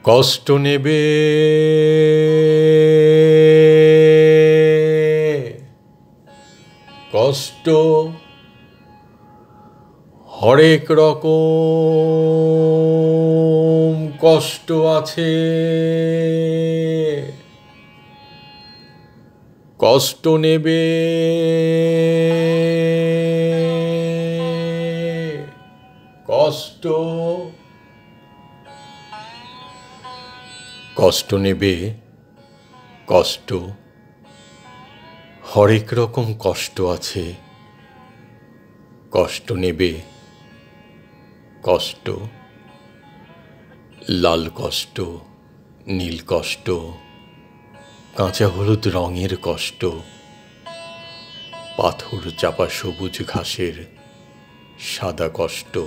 কষ্ট নেবে কষ্ট হরেক রকম কষ্ট আছে। কষ্ট নেবে কষ্ট কষ্ট নেবে কষ্ট হরেক রকম কষ্ট আছে। কষ্ট নেবে কষ্ট লাল কষ্ট, নীল কষ্ট, কাঁচা হলুদ রঙের কষ্ট, পাথর চাপা সবুজ ঘাসের সাদা কষ্ট,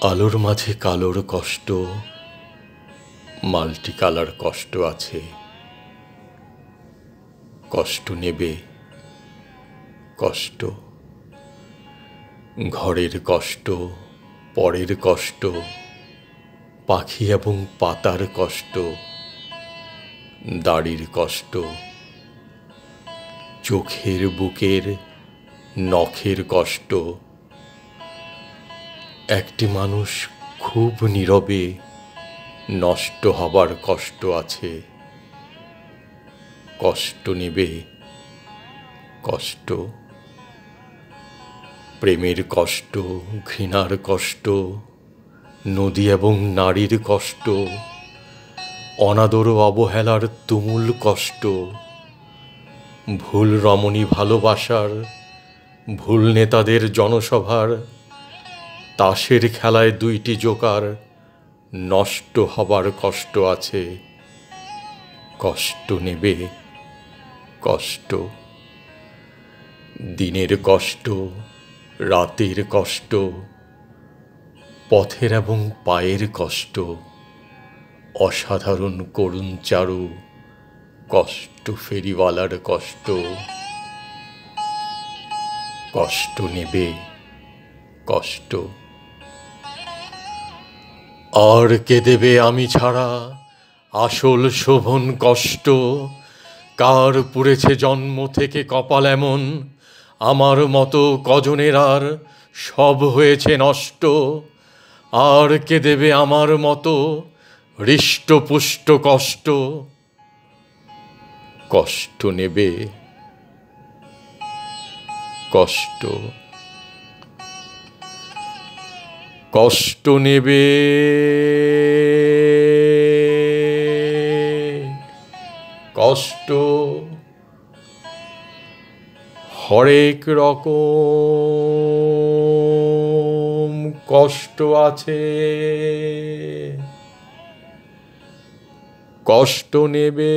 আলোর মাঝে কালোর কষ্ট, মাল্টি কালার কষ্ট আছে। কষ্ট নেবে কষ্ট ঘরের কষ্ট, পরের কষ্ট, পাখি এবং পাতার কষ্ট, দাড়ির কষ্ট, চোখের বুকের নখের কষ্ট। একটি মানুষ খুব নীরবে নষ্ট হবার কষ্ট আছে। কষ্ট নেবে কষ্ট প্রেমের কষ্ট, ঘৃণার কষ্ট, নদী এবং নারীর কষ্ট, অনাদর অবহেলার তুমুল কষ্ট, ভুল রমণী ভালোবাসার, ভুল নেতাদের জনসভার, তাসের খেলায় দুইটি জোকার নষ্ট হবার কষ্ট আছে। কষ্ট নেবে কষ্ট দিনের কষ্ট, রাতের কষ্ট, পথের এবং পায়ের কষ্ট, অসাধারণ করুণ চারু কষ্ট ফেরিওয়ালার কষ্ট। কষ্ট নেবে কষ্ট আর কে দেবে আমি ছাড়া আসল শোভন কষ্ট। কার পুড়েছে জন্ম থেকে কপাল এমন, আমার মতো কজনের আর সব হয়েছে নষ্ট। আর কে দেবে আমার মতো হৃষ্টপুষ্ট কষ্ট। কষ্ট নেবে কষ্ট কষ্ট নেবে কষ্ট হরেক রকম কষ্ট আছে। কষ্ট নেবে